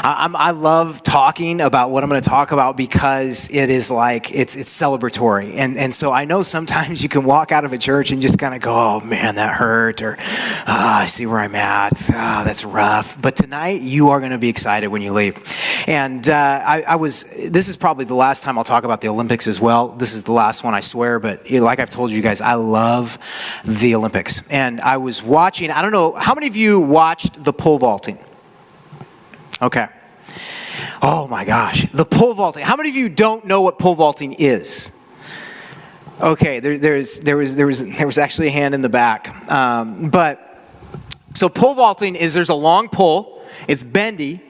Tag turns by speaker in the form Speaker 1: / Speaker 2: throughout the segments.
Speaker 1: I love talking about what I'm going to talk about because it is like, it's celebratory. And so I know sometimes you can walk out of a church and just kind of go, oh man, that hurt, or I see where I'm at, that's rough. But tonight you are going to be excited when you leave. And this is probably the last time I'll talk about the Olympics as well. This is the last one, I swear, but like I've told you guys, I love the Olympics. And I was watching, I don't know, how many of you watched the pole vaulting? Okay. Oh my gosh, the pole vaulting. How many of you don't know what pole vaulting is? Okay, there was actually a hand in the back. So pole vaulting is there's a long pole, it's bendy,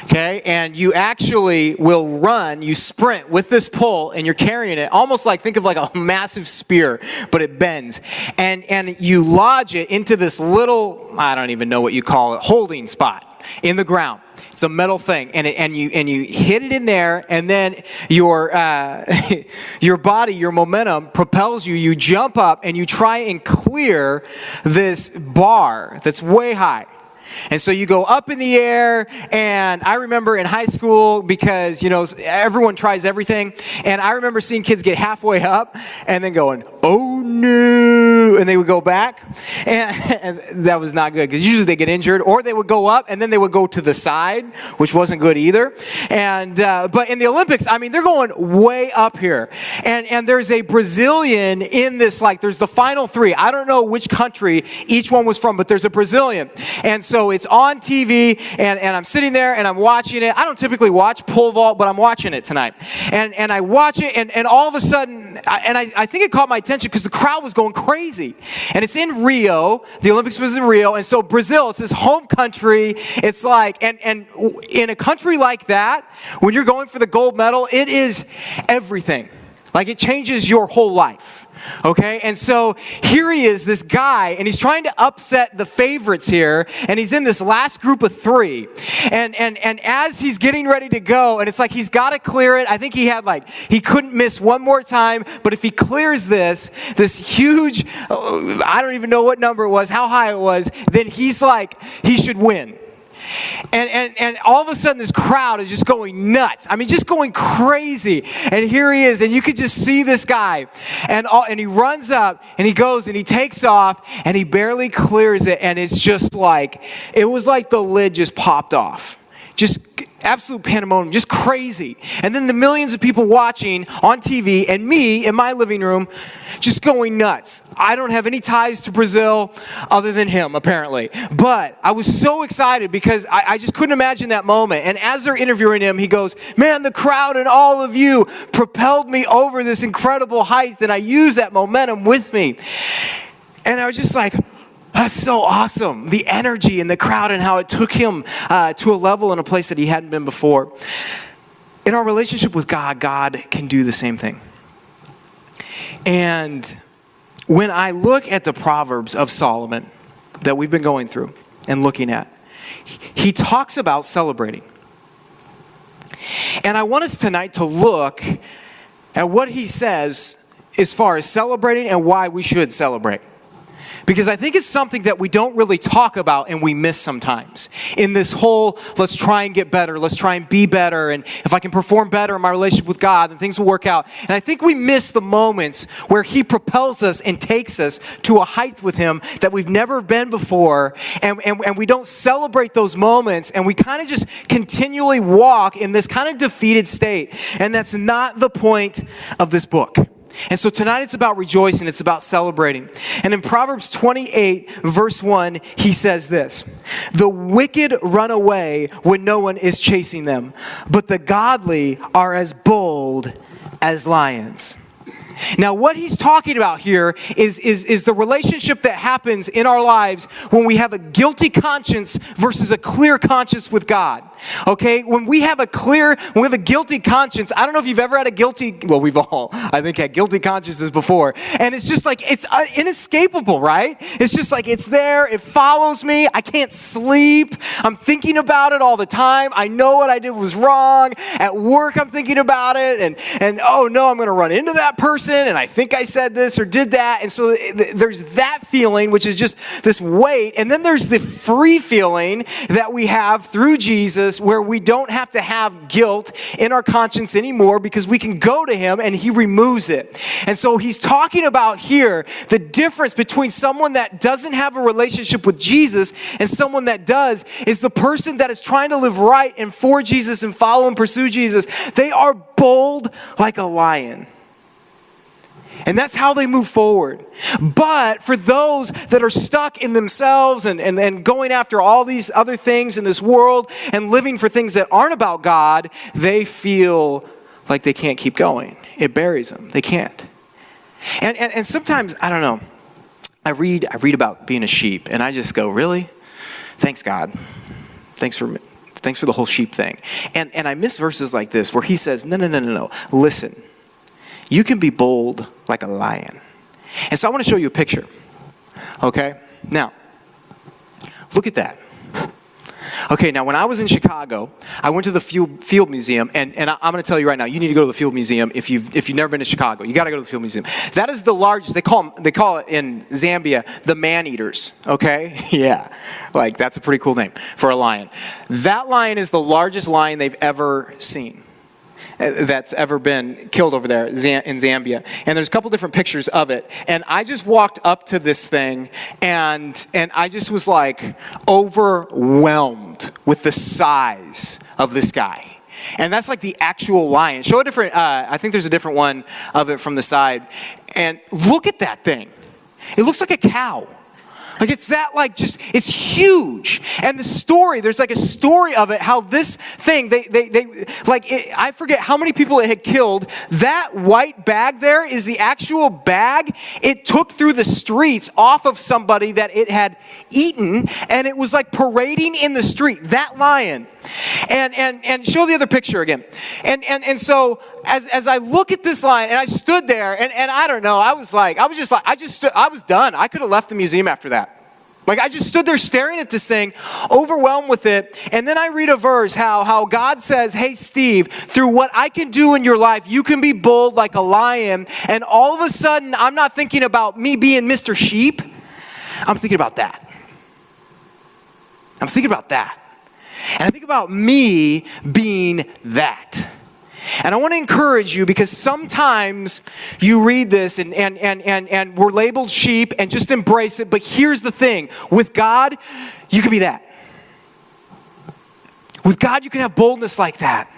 Speaker 1: okay, and you actually will run, you sprint with this pole, and you're carrying it, almost like, think of like a massive spear, but it bends. And you lodge it into this little, I don't even know what you call it, holding spot in the ground. It's a metal thing, and you hit it in there, and then your body, your momentum propels you. You jump up and you try and clear this bar that's way high. And so you go up in the air, and I remember in high school, because, you know, everyone tries everything, and I remember seeing kids get halfway up and then going, oh no, and they would go back, and that was not good, because usually they get injured, or they would go up and then they would go to the side, which wasn't good either. And but in the Olympics, I mean, they're going way up here, and there's a Brazilian in this, like, there's the final three. I don't know which country each one was from, but there's a Brazilian, and so it's on TV, and I'm sitting there and I'm watching it. I don't typically watch pole vault, but I'm watching it tonight. And I watch it, and all of a sudden, I think it caught my attention because the crowd was going crazy. And it's in Rio. The Olympics was in Rio. And so Brazil, it's his home country. It's like, and in a country like that, when you're going for the gold medal, it is everything. Like, it changes your whole life. Okay, and so here he is, this guy, and he's trying to upset the favorites here, and he's in this last group of three, and as he's getting ready to go, and it's like he's got to clear it. I think he couldn't miss one more time, but if he clears this huge, I don't even know what number it was, how high it was, then he's like, he should win. And all of a sudden this crowd is just going nuts. I mean, just going crazy. And here he is, and you could just see this guy. And he runs up, and he goes, and he takes off, and he barely clears it. And it's just like, it was like the lid just popped off. Just absolute pandemonium, just crazy. And then the millions of people watching on TV, and me in my living room just going nuts. I don't have any ties to Brazil other than him, apparently. But I was so excited because I just couldn't imagine that moment. And as they're interviewing him, he goes, man, the crowd and all of you propelled me over this incredible height, and I used that momentum with me. And I was just like, that's so awesome. The energy in the crowd and how it took him to a level and a place that he hadn't been before. In our relationship with God, God can do the same thing. And when I look at the Proverbs of Solomon that we've been going through and looking at, he talks about celebrating. And I want us tonight to look at what he says as far as celebrating and why we should celebrate. Because I think it's something that we don't really talk about and we miss sometimes. In this whole, let's try and get better, let's try and be better, and if I can perform better in my relationship with God, then things will work out. And I think we miss the moments where he propels us and takes us to a height with him that we've never been before, and we don't celebrate those moments, and we kind of just continually walk in this kind of defeated state. And that's not the point of this book. And so tonight it's about rejoicing, it's about celebrating. And in Proverbs 28, verse 1, he says this: the wicked run away when no one is chasing them, but the godly are as bold as lions. Now, what he's talking about here is the relationship that happens in our lives when we have a guilty conscience versus a clear conscience with God. Okay? When we have a guilty conscience, I don't know if you've ever had we've all, I think, had guilty consciences before. And it's just like, it's inescapable, right? It's just like, it's there, it follows me, I can't sleep, I'm thinking about it all the time, I know what I did was wrong, at work I'm thinking about it, and oh no, I'm going to run into that person person, and I think I said this or did that. And so there's that feeling, which is just this weight. And then there's the free feeling that we have through Jesus, where we don't have to have guilt in our conscience anymore because we can go to him and he removes it. And so he's talking about here the difference between someone that doesn't have a relationship with Jesus and someone that does is the person that is trying to live right and for Jesus and follow and pursue Jesus. They are bold like a lion. And that's how they move forward. But for those that are stuck in themselves and going after all these other things in this world and living for things that aren't about God, they feel like they can't keep going. It buries them. They can't. And sometimes, I don't know, I read about being a sheep, and I just go, really? Thanks, God. Thanks for the whole sheep thing. And I miss verses like this where he says, no. Listen, you can be bold like a lion. And so I want to show you a picture. Okay? Now, look at that. Okay, now when I was in Chicago, I went to the Field Museum, and I'm going to tell you right now, you need to go to the Field Museum if you've never been to Chicago. You got to go to the Field Museum. That is the largest. They call it in Zambia the man-eaters. Okay, yeah, like that's a pretty cool name for a lion. That lion is the largest lion they've ever seen. That's ever been killed over there in Zambia. And there's a couple different pictures of it. And I just walked up to this thing and I just was like overwhelmed with the size of this guy. And that's like the actual lion. Show a different, I think there's a different one of it from the side. And look at that thing. It looks like a cow. Like it's that it's huge. And the story, there's like a story of it, how this thing, I forget how many people it had killed. That white bag there is the actual bag it took through the streets off of somebody that it had eaten, and it was like parading in the street, that lion. And show the other picture again. And so as I look at this lion, and I stood there, and I don't know, I was done. I could have left the museum after that. Like I just stood there staring at this thing, overwhelmed with it. And then I read a verse how God says, hey, Steve, through what I can do in your life, you can be bold like a lion. And all of a sudden, I'm not thinking about me being Mr. Sheep. I'm thinking about that. I'm thinking about that. And I think about me being that. And I want to encourage you, because sometimes you read this and we're labeled sheep and just embrace it. But here's the thing. With God, you can be that. With God, you can have boldness like that.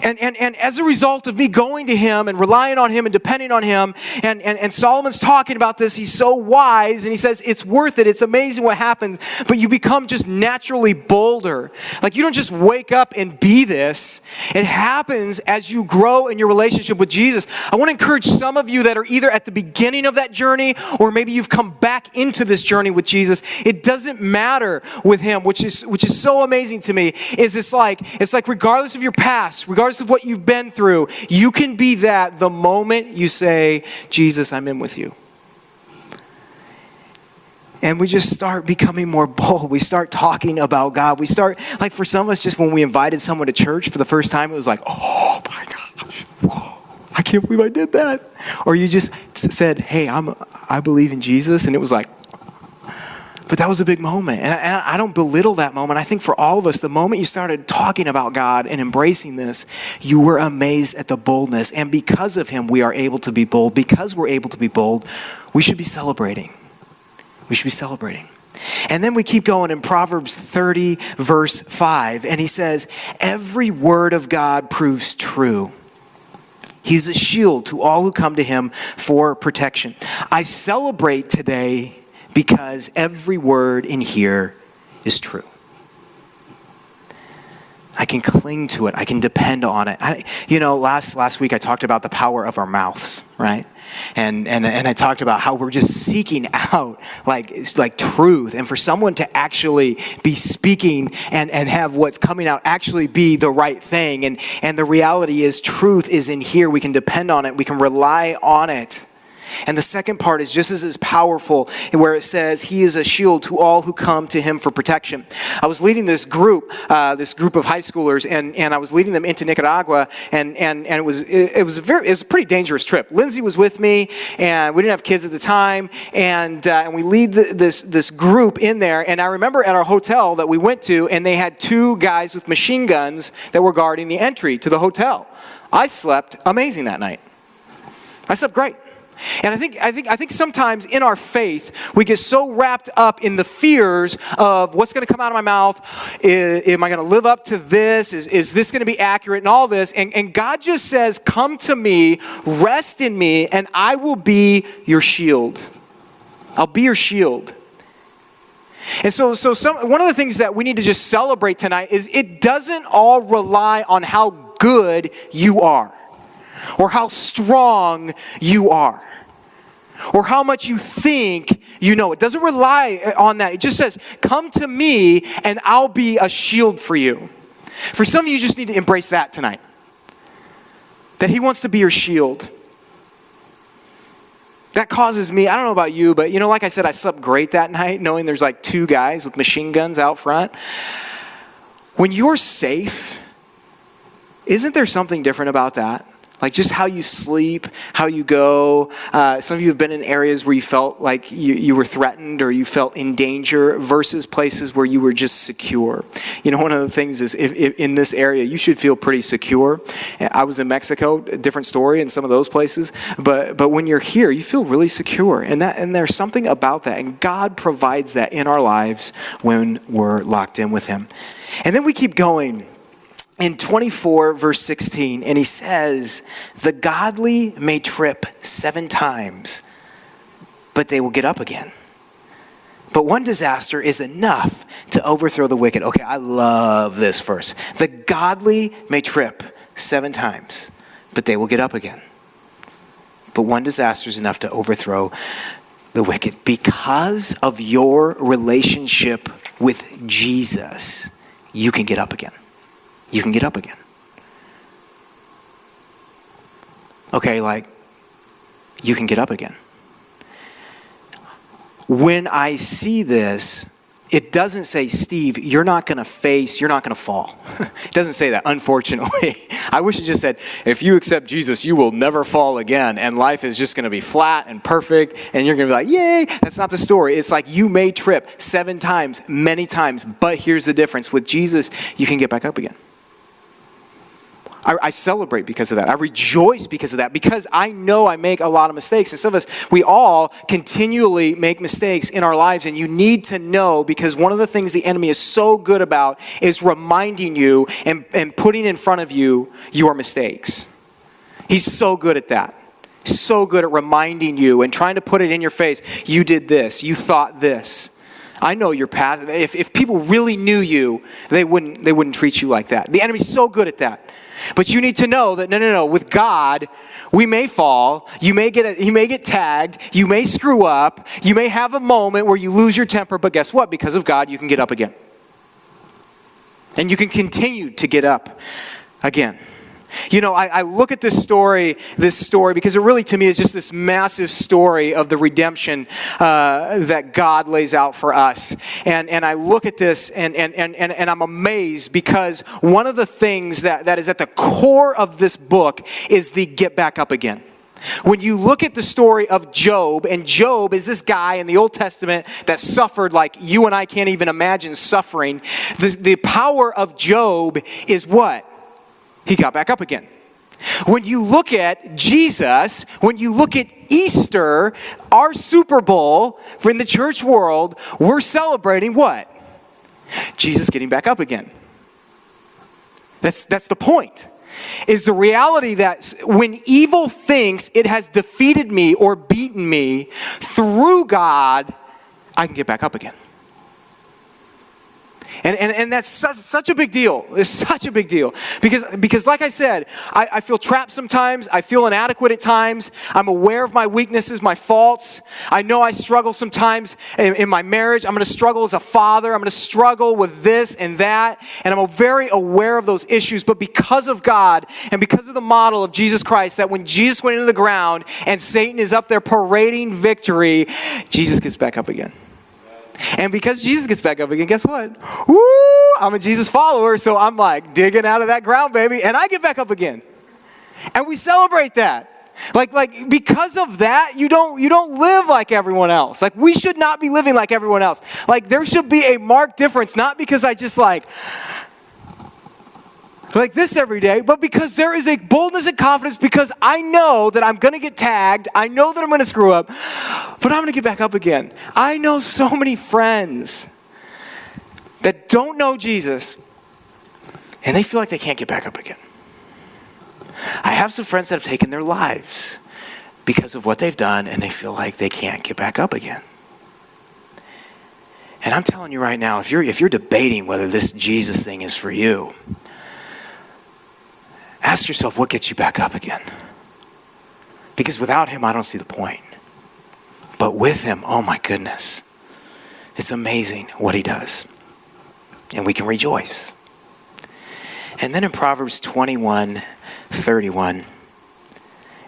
Speaker 1: And as a result of me going to him and relying on him and depending on him, and Solomon's talking about this, he's so wise, and he says, it's worth it, it's amazing what happens, but you become just naturally bolder. Like you don't just wake up and be this. It happens as you grow in your relationship with Jesus. I want to encourage some of you that are either at the beginning of that journey, or maybe you've come back into this journey with Jesus. It doesn't matter with him, which is so amazing to me, is it's like regardless of your past, regardless of what you've been through, you can be that the moment you say, Jesus, I'm in with you. And we just start becoming more bold. We start talking about God. We start, like for some of us, just when we invited someone to church for the first time, it was like, oh my gosh, whoa, I can't believe I did that. Or you just said, hey, I believe in Jesus. And it was like, but that was a big moment. And I don't belittle that moment. I think for all of us, the moment you started talking about God and embracing this, you were amazed at the boldness. And because of him, we are able to be bold. Because we're able to be bold, we should be celebrating. We should be celebrating. And then we keep going in Proverbs 30, verse 5. And he says, every word of God proves true. He's a shield to all who come to him for protection. I celebrate today because every word in here is true. I can cling to it. I can depend on it. Last week I talked about the power of our mouths, right? And I talked about how we're just seeking out like truth. And for someone to actually be speaking and have what's coming out actually be the right thing. And the reality is truth is in here. We can depend on it. We can rely on it. And the second part is just as powerful, where it says, he is a shield to all who come to him for protection. I was leading this group of high schoolers, and I was leading them into Nicaragua, and it was a pretty dangerous trip. Lindsay was with me, and we didn't have kids at the time, and we lead this group in there. And I remember at our hotel that we went to, and they had 2 guys with machine guns that were guarding the entry to the hotel. I slept amazing that night. I slept great. And I think sometimes in our faith, we get so wrapped up in the fears of what's going to come out of my mouth. Am I going to live up to this? Is this going to be accurate and all this? And God just says, come to me, rest in me, and I will be your shield. I'll be your shield. And so one of the things that we need to just celebrate tonight is it doesn't all rely on how good you are, or how strong you are, or how much you think you know. It doesn't rely on that. It just says, come to me and I'll be a shield for you. For some of you, just need to embrace that tonight. That he wants to be your shield. That causes me, I don't know about you, but like I said, I slept great that night knowing there's like 2 guys with machine guns out front. When you're safe, isn't there something different about that? Like just how you sleep, how you go. Some of you have been in areas where you felt like you were threatened or you felt in danger versus places where you were just secure. One of the things is if in this area, you should feel pretty secure. I was in Mexico, a different story in some of those places. But when you're here, you feel really secure. And there's something about that. And God provides that in our lives when we're locked in with him. And then we keep going. In 24, verse 16, and he says, the godly may trip 7 times, but they will get up again. But one disaster is enough to overthrow the wicked. Okay, I love this verse. The godly may trip 7 times, but they will get up again. But one disaster is enough to overthrow the wicked. Because of your relationship with Jesus, you can get up again. You can get up again. Okay, you can get up again. When I see this, it doesn't say, Steve, you're not going to fall. It doesn't say that, unfortunately. I wish it just said, if you accept Jesus, you will never fall again, and life is just going to be flat and perfect, and you're going to be like, yay. That's not the story. It's like you may trip 7 times, many times, but here's the difference. With Jesus, you can get back up again. I celebrate because of that. I rejoice because of that, because I know I make a lot of mistakes. And some of us, we all continually make mistakes in our lives, and you need to know, because one of the things the enemy is so good about is reminding you and putting in front of you your mistakes. He's so good at that. So good at reminding you and trying to put it in your face. You did this. You thought this. I know your past. If people really knew you, they wouldn't treat you like that. The enemy's so good at that. But you need to know that no. With God, we may fall. You may get tagged. You may screw up. You may have a moment where you lose your temper. But guess what? Because of God, you can get up again, and you can continue to get up again. I look at this story because it really, to me, is just this massive story of the redemption that God lays out for us. And I look at this and I'm amazed, because one of the things that is at the core of this book is the get back up again. When you look at the story of Job, and Job is this guy in the Old Testament that suffered like you and I can't even imagine suffering. The power of Job is what? He got back up again. When you look at Jesus, when you look at Easter, our Super Bowl in the church world, we're celebrating what? Jesus getting back up again. That's the point. Is the reality that when evil thinks it has defeated me or beaten me, through God, I can get back up again. And that's such a big deal. It's such a big deal. Because like I said, I feel trapped sometimes. I feel inadequate at times. I'm aware of my weaknesses, my faults. I know I struggle sometimes in my marriage. I'm going to struggle as a father. I'm going to struggle with this and that. And I'm very aware of those issues. But because of God and because of the model of Jesus Christ, that when Jesus went into the ground and Satan is up there parading victory, Jesus gets back up again. And because Jesus gets back up again, guess what? Woo! I'm a Jesus follower, so I'm like digging out of that ground, baby, and I get back up again. And we celebrate that. Like because of that, you don't live like everyone else. Like we should not be living like everyone else. Like there should be a marked difference, not because I just like this every day, but because there is a boldness and confidence because I know that I'm going to get tagged. I know that I'm going to screw up, but I'm going to get back up again. I know so many friends that don't know Jesus and they feel like they can't get back up again. I have some friends that have taken their lives because of what they've done and they feel like they can't get back up again. And I'm telling you right now, if you're debating whether this Jesus thing is for you, ask yourself, what gets you back up again? Because without him, I don't see the point. But with him, oh my goodness, it's amazing what he does. And we can rejoice. And then in Proverbs 21:31,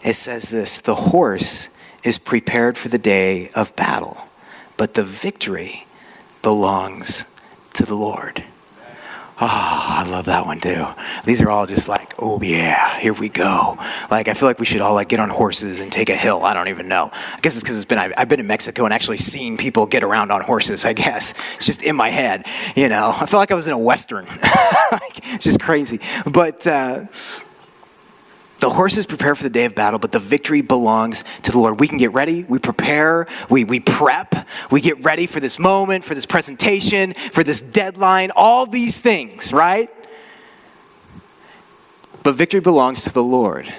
Speaker 1: it says this, the horse is prepared for the day of battle, but the victory belongs to the Lord. Oh, I love that one too. These are all just like, oh yeah, here we go. Like I feel like we should all like get on horses and take a hill. I don't even know. I guess it's because I've been in Mexico and actually seen people get around on horses, I guess. It's just in my head, you know. I feel like I was in a Western. It's just crazy. But the horses prepare for the day of battle, but the victory belongs to the Lord. We can get ready, we prepare, we prep, we get ready for this moment, for this presentation, for this deadline, all these things, right? But victory belongs to the Lord.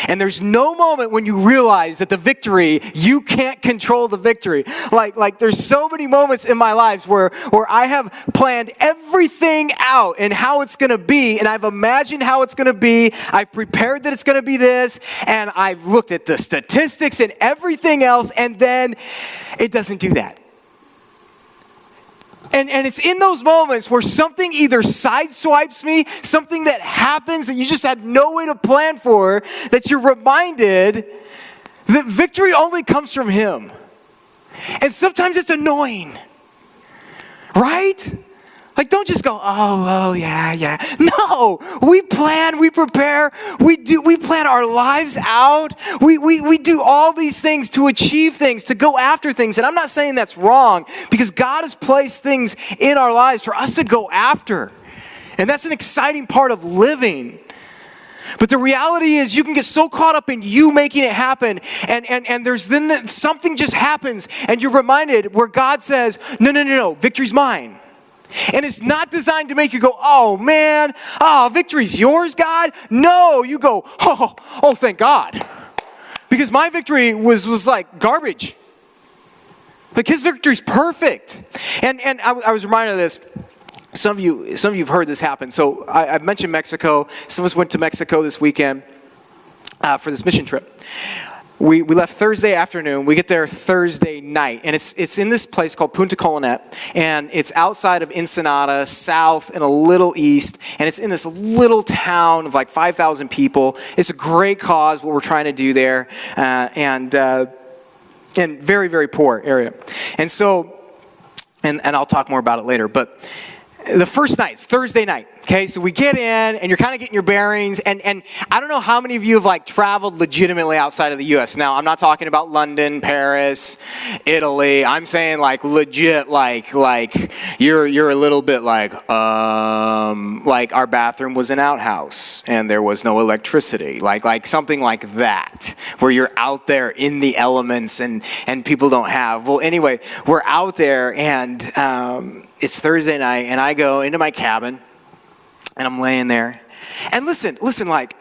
Speaker 1: And there's no moment when you realize that the victory, you can't control the victory. Like there's so many moments in my life where I have planned everything out and how it's going to be, and I've imagined how it's going to be. I've prepared that it's going to be this, and I've looked at the statistics and everything else, and then it doesn't do that. And it's in those moments where something either sideswipes me, something that happens that you just had no way to plan for, that you're reminded that victory only comes from him. And sometimes it's annoying, right? Like, don't just go, oh, yeah. No, we plan, we prepare, we plan our lives out. We do all these things to achieve things, to go after things. And I'm not saying that's wrong, because God has placed things in our lives for us to go after. And that's an exciting part of living. But the reality is you can get so caught up in you making it happen, and there's then something just happens, and you're reminded where God says, no, victory's mine. And it's not designed to make you go, oh man, victory's yours, God. No, you go, oh, thank God. Because my victory was like garbage. Like his victory's perfect. And I was reminded of this. Some of you have heard this happen. So I mentioned Mexico. Some of us went to Mexico this weekend for this mission trip. We left Thursday afternoon. We get there Thursday night. And it's in this place called Punta Colonet. And it's outside of Ensenada, south and a little east. And it's in this little town of like 5,000 people. It's a great cause, what we're trying to do there. And very, very poor area. And so, and I'll talk more about it later. But the first night, it's Thursday night, okay? So we get in, and you're kind of getting your bearings, and I don't know how many of you have, like, traveled legitimately outside of the U.S. Now, I'm not talking about London, Paris, Italy. I'm saying, like, legit, like you're a little bit like our bathroom was an outhouse, and there was no electricity, like something like that, where you're out there in the elements, and people don't have. Well, anyway, we're out there, and it's Thursday night, and I go into my cabin, and I'm laying there. And listen, like,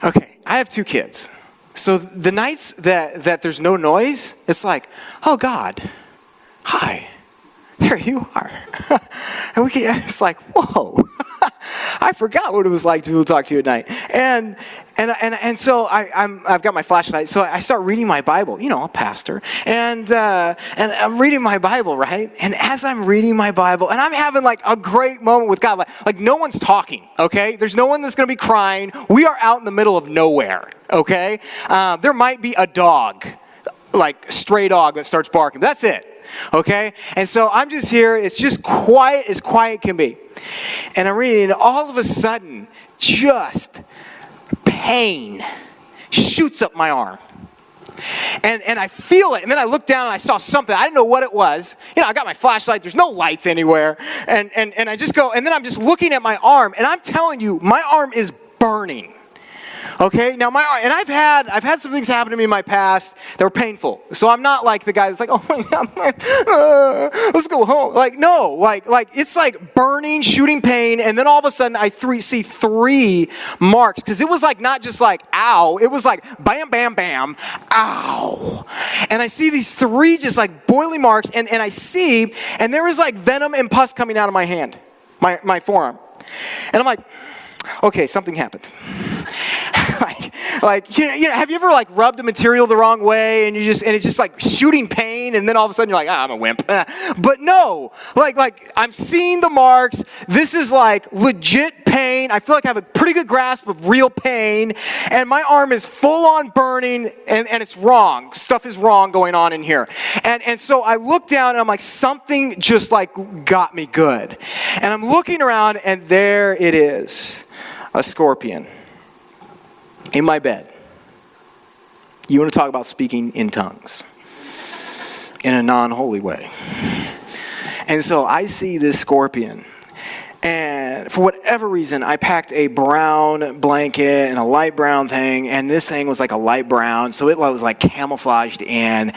Speaker 1: okay, I have 2 kids. So the nights that there's no noise, it's like, oh, God, hi. there you are. And it's like, whoa. I forgot what it was like to talk to you at night. And so I've got my flashlight. So I start reading my Bible. You know, a pastor. And I'm reading my Bible, right? And as I'm reading my Bible, and I'm having like a great moment with God, like no one's talking, okay? There's no one that's going to be crying. We are out in the middle of nowhere, okay? There might be a dog, like stray dog that starts barking. That's it, okay? And so I'm just here. It's just quiet as quiet can be. And I'm reading, and all of a sudden, just pain shoots up my arm. And I feel it, and then I look down and I saw something. I didn't know what it was. You know, I got my flashlight. There's no lights anywhere. And I just go, and then I'm just looking at my arm, and I'm telling you, my arm is burning. Okay, now I've had some things happen to me in my past that were painful. So I'm not like the guy that's like, oh my God, let's go home. Like, no, like it's like burning, shooting pain, and then all of a sudden I see three marks, because it was like not just like ow, it was like bam, bam, bam, ow. And I see these three just like boiling marks, and I see, and there is like venom and pus coming out of my hand, my forearm. And I'm like, okay, something happened. like you know, have you ever like rubbed a material the wrong way and it's just like shooting pain, and then all of a sudden you're like, I'm a wimp. But no, like I'm seeing the marks. This is like legit pain. I feel like I have a pretty good grasp of real pain, and my arm is full on burning, and it's wrong. Stuff is wrong going on in here. And so I look down and I'm like, something just like got me good. And I'm looking around, and there it is, a scorpion in my bed. You want to talk about speaking in tongues in a non-holy way. And so I see this scorpion, and for whatever reason, I packed a brown blanket and a light brown thing, and this thing was like a light brown, so it was like camouflaged in,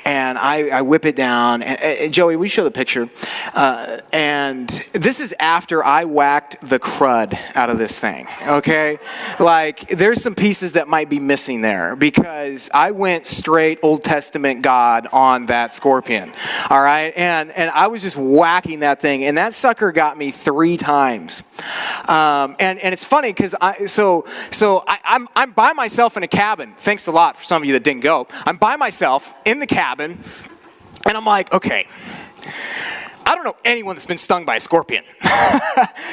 Speaker 1: and I whip it down, and Joey, will you show the picture? And this is after I whacked the crud out of this thing, okay? Like, there's some pieces that might be missing there, because I went straight Old Testament God on that scorpion, all right? And I was just whacking that thing, and that sucker got me 3 times. And it's funny because I'm by myself in a cabin. Thanks a lot for some of you that didn't go. I'm by myself in the cabin, and I'm like, okay, I don't know anyone that's been stung by a scorpion.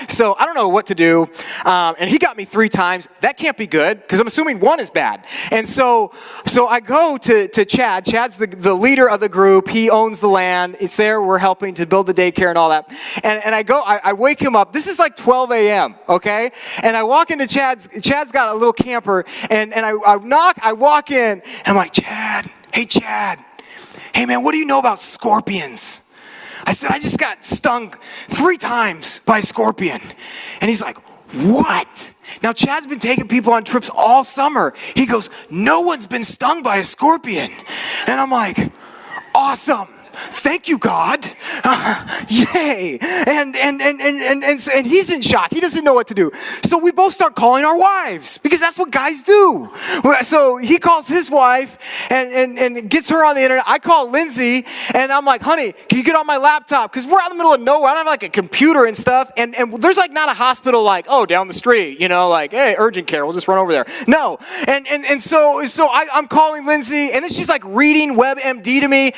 Speaker 1: So I don't know what to do. And he got me 3 times. That can't be good, because I'm assuming 1 is bad. And so I go to Chad. Chad's the leader of the group. He owns the land. It's there. We're helping to build the daycare and all that. And I wake him up. This is like 12 a.m., okay? And I walk into Chad's got a little camper. And I knock. I walk in. And I'm like, Chad. Hey, man, what do you know about scorpions? I said, I just got stung 3 times by a scorpion. And he's like, what? Now, Chad's been taking people on trips all summer. He goes, no one's been stung by a scorpion. And I'm like, awesome. Thank you, God. Yay. And he's in shock. He doesn't know what to do. So we both start calling our wives, because that's what guys do. So he calls his wife and gets her on the internet. I call Lindsay, and I'm like, honey, can you get on my laptop? Because we're out in the middle of nowhere. I don't have like a computer and stuff. And there's like not a hospital like, oh, down the street, you know, like, hey, urgent care. We'll just run over there. No. And so I'm calling Lindsay, and then she's like reading WebMD to me.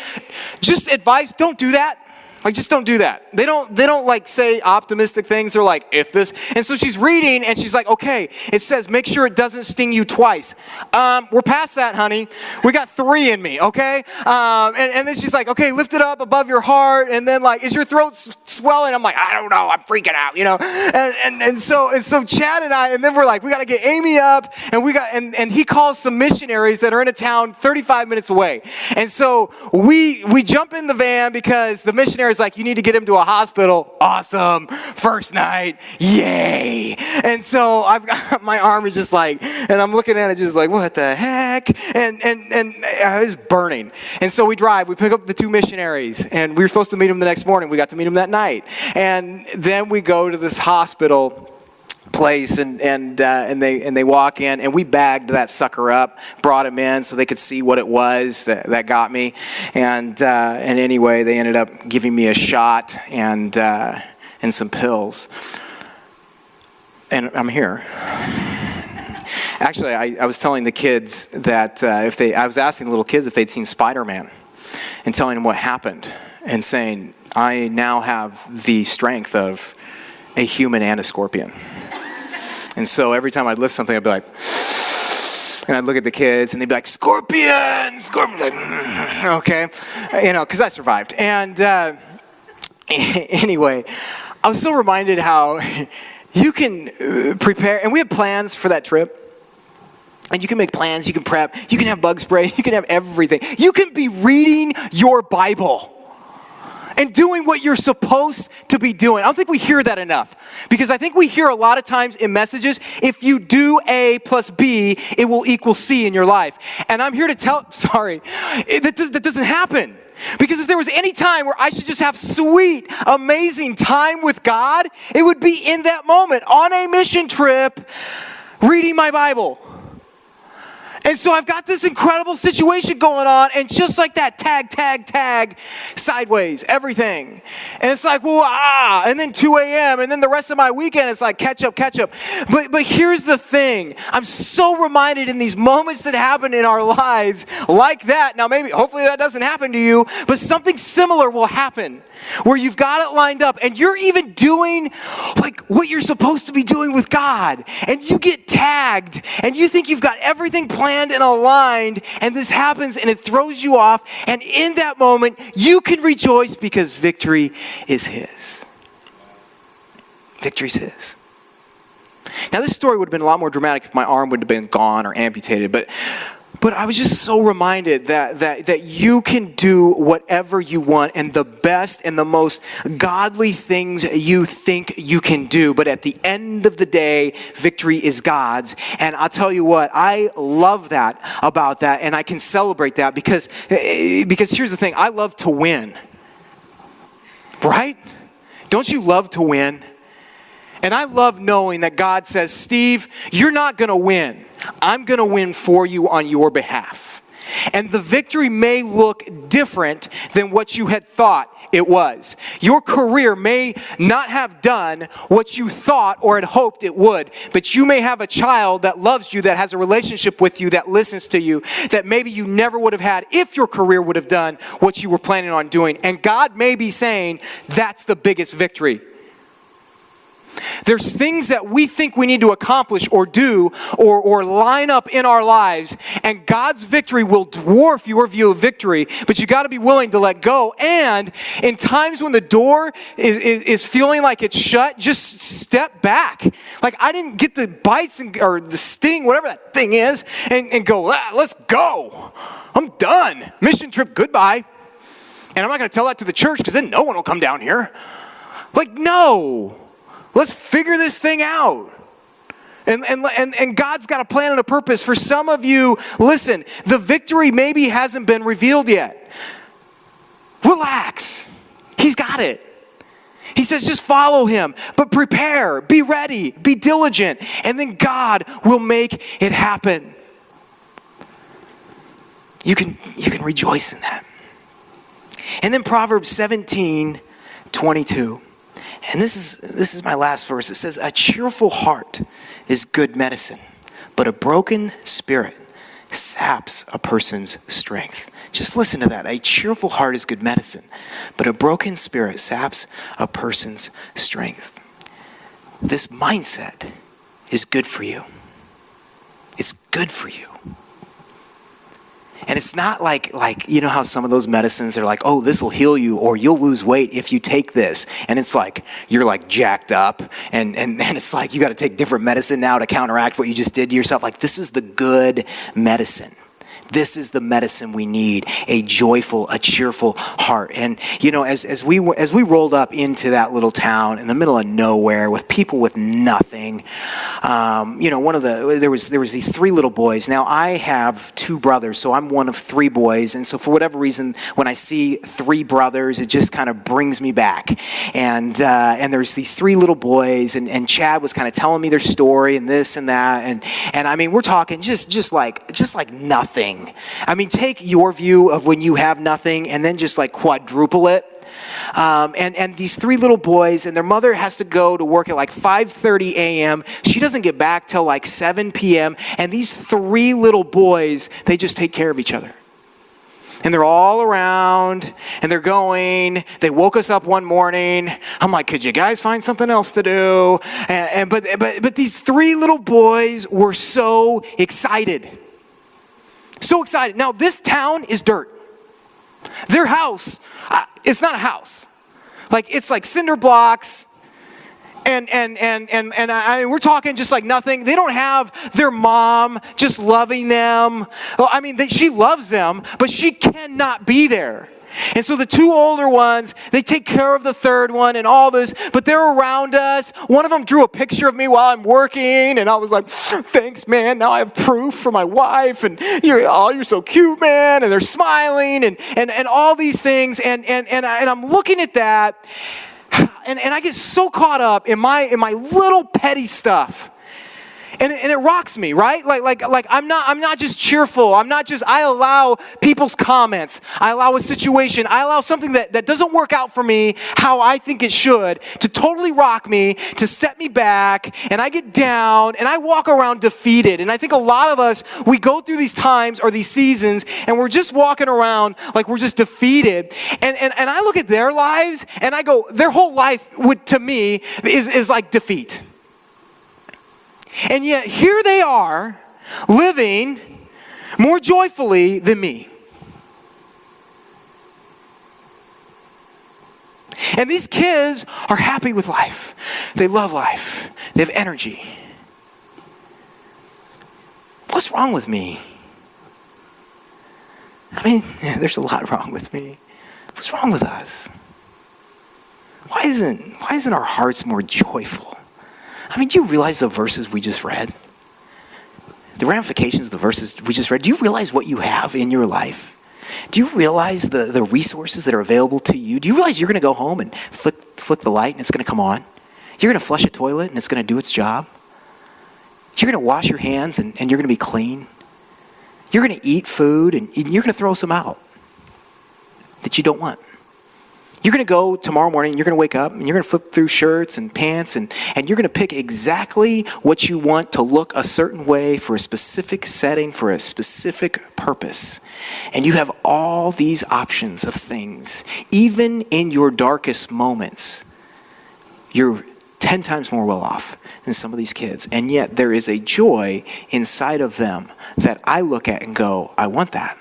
Speaker 1: Just advice, don't do that. Like, just don't do that. They don't like say optimistic things. They're like, if this. And so she's reading, and she's like, okay, it says make sure it doesn't sting you twice. We're past that, honey. We got 3 in me, okay? And then she's like, okay, lift it up above your heart. And then like, is your throat swelling? I'm like, I don't know. I'm freaking out, you know? And so Chad and I, and then we're like, we got to get Amy up, and he calls some missionaries that are in a town 35 minutes away. And so we jump in the van, because the missionaries like, you need to get him to a hospital. Awesome. First night. Yay. And so I've got, my arm is just like, and I'm looking at it just like, what the heck? And I was burning. And so we pick up the 2 missionaries, and we were supposed to meet them the next morning. We got to meet them that night. And then we go to this hospital place, and they walk in, and we bagged that sucker up, brought him in so they could see what it was that got me, and anyway, they ended up giving me a shot and some pills, and I'm here. Actually, I was telling the kids that I was asking the little kids if they'd seen Spider-Man, and telling them what happened, and saying, I now have the strength of a human and a scorpion. And so every time I'd lift something, I'd be like, and I'd look at the kids, and they'd be like, scorpion, scorpion. Like, okay, because I survived. And anyway, I was so reminded how you can prepare, and we had plans for that trip. And you can make plans, you can prep, you can have bug spray, you can have everything. You can be reading your Bible and doing what you're supposed to be doing. I don't think we hear that enough, because I think we hear a lot of times in messages, if you do A plus B, it will equal C in your life. And I'm here to that doesn't happen. Because if there was any time where I should just have sweet, amazing time with God, it would be in that moment on a mission trip, reading my Bible. And so I've got this incredible situation going on, and just like that, tag, sideways, everything. And it's like, and then 2 a.m., and then the rest of my weekend, it's like catch up. But here's the thing. I'm so reminded in these moments that happen in our lives like that. Now hopefully that doesn't happen to you, but something similar will happen where you've got it lined up, and you're even doing like what you're supposed to be doing with God, and you get tagged, and you think you've got everything planned and aligned, and this happens, and it throws you off, and in that moment, you can rejoice because victory is His. Victory's His. Now, this story would have been a lot more dramatic if my arm would have been gone or amputated, but I was just so reminded that you can do whatever you want and the best and the most godly things you think you can do. But at the end of the day, victory is God's. And I'll tell you what, I love that about that, and I can celebrate that because here's the thing, I love to win. Right? Don't you love to win? And I love knowing that God says, Steve, you're not going to win. I'm going to win for you on your behalf. And the victory may look different than what you had thought it was. Your career may not have done what you thought or had hoped it would, but you may have a child that loves you, that has a relationship with you, that listens to you, that maybe you never would have had if your career would have done what you were planning on doing. And God may be saying, that's the biggest victory. There's things that we think we need to accomplish or do or line up in our lives, and God's victory will dwarf your view of victory, but you got to be willing to let go. And in times when the door is feeling like it's shut, just step back. Like, I didn't get the bites or the sting, whatever that thing is, and go, let's go. I'm done. Mission trip, goodbye. And I'm not going to tell that to the church because then no one will come down here. Like, no. Let's figure this thing out. And God's got a plan and a purpose. For some of you, listen, the victory maybe hasn't been revealed yet. Relax. He's got it. He says just follow Him, but prepare, be ready, be diligent, and then God will make it happen. You can rejoice in that. And then Proverbs 17:22. And this is my last verse. It says, a cheerful heart is good medicine, but a broken spirit saps a person's strength. Just listen to that. A cheerful heart is good medicine, but a broken spirit saps a person's strength. This mindset is good for you. It's good for you. And it's not like you know how some of those medicines are like, oh, this will heal you, or you'll lose weight if you take this. And it's like, you're like jacked up, and it's like you got to take different medicine now to counteract what you just did to yourself. Like, this is the good medicine. This is the medicine we need, a joyful, a cheerful heart. And, you know, as we rolled up into that little town in the middle of nowhere with people with nothing, you know, there was these three little boys. Now, I have two brothers, so I'm one of three boys. And so for whatever reason, when I see three brothers, it just kind of brings me back. And there's these three little boys, and Chad was kind of telling me their story and this and that. And I mean, we're talking just like nothing. I mean, take your view of when you have nothing and then just like quadruple it. And these three little boys, and their mother has to go to work at like 5:30 a.m. She doesn't get back till like 7 p.m. And these three little boys, they just take care of each other. And they're all around, and they're going. They woke us up one morning. I'm like, could you guys find something else to do? But these three little boys were so excited. So excited. Now, this town is dirt. Their house, it's not a house. Like, it's like cinder blocks. And we're talking just like nothing. They don't have their mom just loving them. Well, I mean, she loves them, but she cannot be there. And so the two older ones, they take care of the third one and all this, but they're around us. One of them drew a picture of me while I'm working, and I was like, thanks, man. Now I have proof for my wife, and you're so cute, man. And they're smiling and all these things. And I'm looking at that, and I get so caught up in my little petty stuff. And it rocks me, right? Like I'm not just cheerful. I allow people's comments. I allow a situation. I allow something that doesn't work out for me how I think it should to totally rock me, to set me back, and I get down and I walk around defeated. And I think a lot of us, we go through these times or these seasons and we're just walking around like we're just defeated. And I look at their lives and I go, their whole life to me is like defeat. And yet here they are living more joyfully than me. And these kids are happy with life. They love life. They have energy. What's wrong with me? I mean, there's a lot wrong with me. What's wrong with us? Why isn't our hearts more joyful? I mean, do you realize the verses we just read? The ramifications of the verses we just read. Do you realize what you have in your life? Do you realize the resources that are available to you? Do you realize you're going to go home and flick the light and it's going to come on? You're going to flush a toilet and it's going to do its job? You're going to wash your hands and you're going to be clean? You're going to eat food and you're going to throw some out that you don't want. You're going to go tomorrow morning, you're going to wake up, and you're going to flip through shirts and pants, and you're going to pick exactly what you want to look a certain way for a specific setting, for a specific purpose. And you have all these options of things. Even in your darkest moments, you're 10 times more well off than some of these kids. And yet there is a joy inside of them that I look at and go, I want that.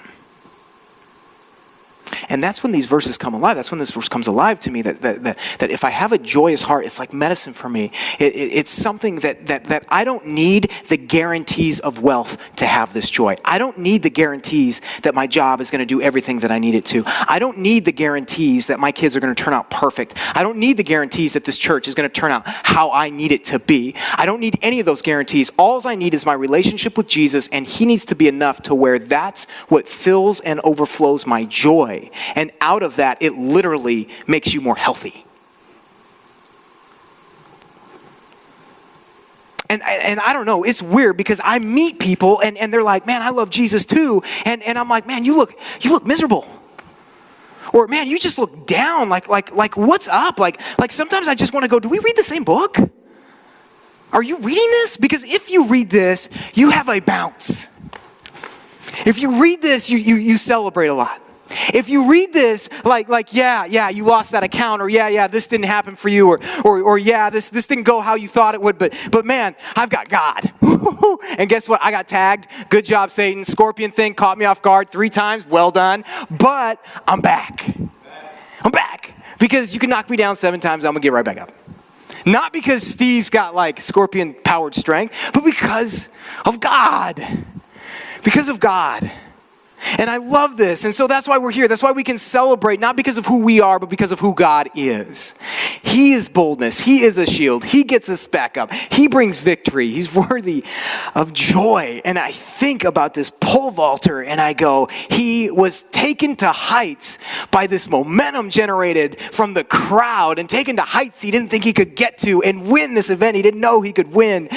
Speaker 1: And that's when these verses come alive. That's when this verse comes alive to me, that if I have a joyous heart, it's like medicine for me. It's something that I don't need the guarantees of wealth to have this joy. I don't need the guarantees that my job is going to do everything that I need it to. I don't need the guarantees that my kids are going to turn out perfect. I don't need the guarantees that this church is going to turn out how I need it to be. I don't need any of those guarantees. All I need is my relationship with Jesus, and he needs to be enough to where that's what fills and overflows my joy. And out of that, it literally makes you more healthy. And I don't know, it's weird because I meet people and they're like, man, I love Jesus too. And I'm like, man, you look miserable. Or man, you just look down, like what's up? Like sometimes I just want to go, do we read the same book? Are you reading this? Because if you read this, you have a bounce. If you read this, you celebrate a lot. If you read this like yeah, you lost that account, or yeah, this didn't happen for you, or yeah, this didn't go how you thought it would, but man, I've got God. And guess what? I got tagged. Good job, Satan. Scorpion thing caught me off guard 3 times. Well done. But I'm back. I'm back. Because you can knock me down 7 times, I'm going to get right back up. Not because Steve's got like scorpion-powered strength, but because of God. Because of God. And I love this. And so that's why we're here. That's why we can celebrate, not because of who we are, but because of who God is. He is boldness. He is a shield. He gets us back up. He brings victory. He's worthy of joy. And I think about this pole vaulter and I go, he was taken to heights by this momentum generated from the crowd and taken to heights he didn't think he could get to and win this event he didn't know he could win.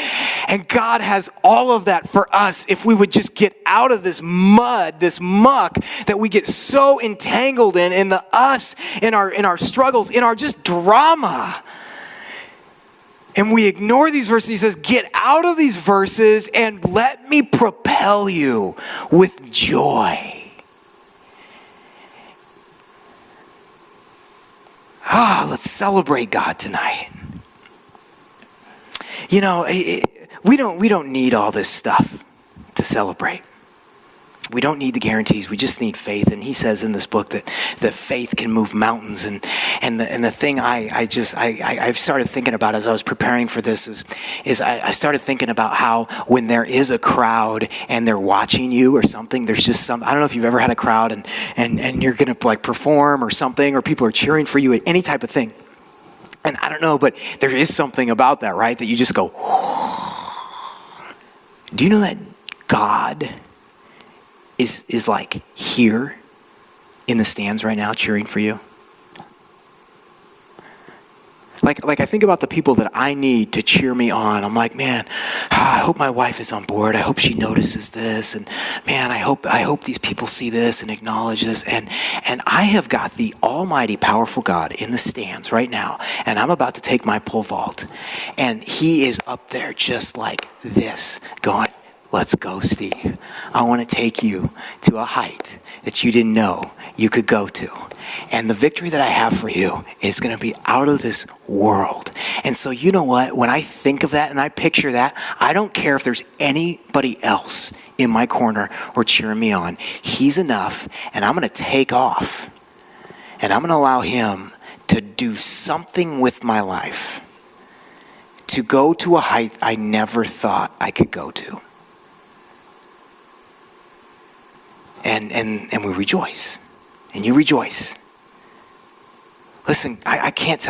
Speaker 1: And God has all of that for us if we would just get out of this mud, this muck that we get so entangled in the us, in our struggles, in our just drama. And we ignore these verses. He says, get out of these verses and let me propel you with joy. Let's celebrate God tonight. You know, we don't need all this stuff to celebrate. We don't need the guarantees. We just need faith. And he says in this book that faith can move mountains. And the thing I've started thinking about as I was preparing for this is I started thinking about how when there is a crowd and they're watching you or something, there's just some, I don't know if you've ever had a crowd and you're going to like perform or something, or people are cheering for you, any type of thing. And I don't know, but there is something about that, right? That you just go, do you know that God is like here in the stands right now cheering for you? Like I think about the people that I need to cheer me on. I'm like, man, I hope my wife is on board. I hope she notices this. And man, I hope these people see this and acknowledge this. And I have got the almighty powerful God in the stands right now. And I'm about to take my pole vault. And he is up there just like this going, let's go, Steve. I want to take you to a height that you didn't know you could go to. And the victory that I have for you is going to be out of this world. And so you know what? When I think of that and I picture that, I don't care if there's anybody else in my corner or cheering me on. He's enough, and I'm going to take off. And I'm going to allow him to do something with my life, to go to a height I never thought I could go to. And we rejoice, and you rejoice. Listen, I can't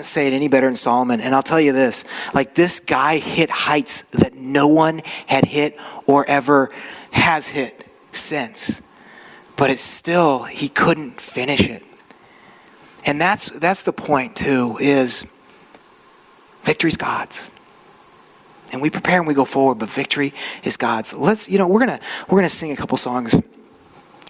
Speaker 1: say it any better than Solomon. And I'll tell you this, like this guy hit heights that no one had hit or ever has hit since. But it's still, he couldn't finish it. And that's the point too, is victory's God's. And we prepare and we go forward, but victory is God's. We're gonna sing a couple songs.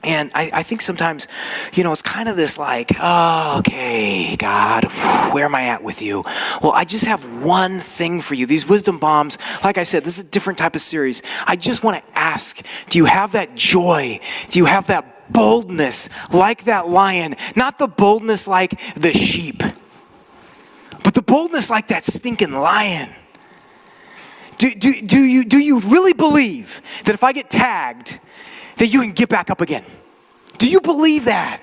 Speaker 1: And I think sometimes, it's kind of this like, oh, okay, God, where am I at with you? Well, I just have one thing for you. These wisdom bombs, like I said, this is a different type of series. I just want to ask, do you have that joy? Do you have that boldness like that lion? Not the boldness like the sheep, but the boldness like that stinking lion. Do you really believe that if I get tagged, that you can get back up again? Do you believe that?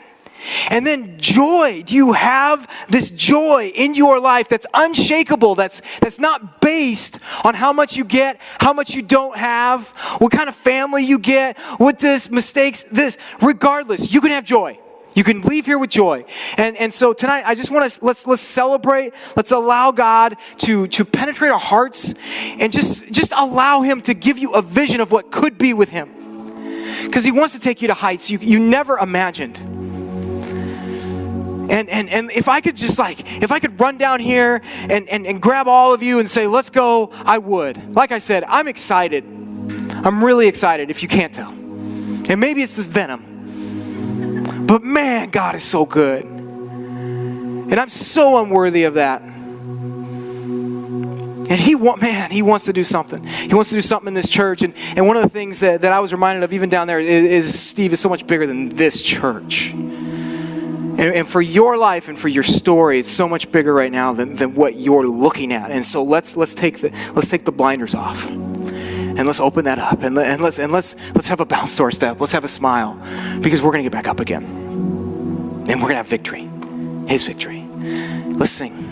Speaker 1: And then joy. Do you have this joy in your life that's unshakable, that's not based on how much you get, how much you don't have, what kind of family you get, what this mistakes, this, regardless, you can have joy. You can leave here with joy. And so tonight, I just want to, let's celebrate. Let's allow God to penetrate our hearts and just allow him to give you a vision of what could be with him. Because he wants to take you to heights you never imagined. And if I could run down here and grab all of you and say, let's go, I would. Like I said, I'm excited. I'm really excited, if you can't tell. And maybe it's this venom. But man, God is so good. And I'm so unworthy of that. And he wants to do something. He wants to do something in this church. And one of the things that I was reminded of even down there is Steve is so much bigger than this church. And for your life and for your story, it's so much bigger right now than what you're looking at. And so let's take the blinders off. And let's open that up, and let's have a bounce to our step. Let's have a smile, because we're gonna get back up again, and we're gonna have victory, his victory. Let's sing.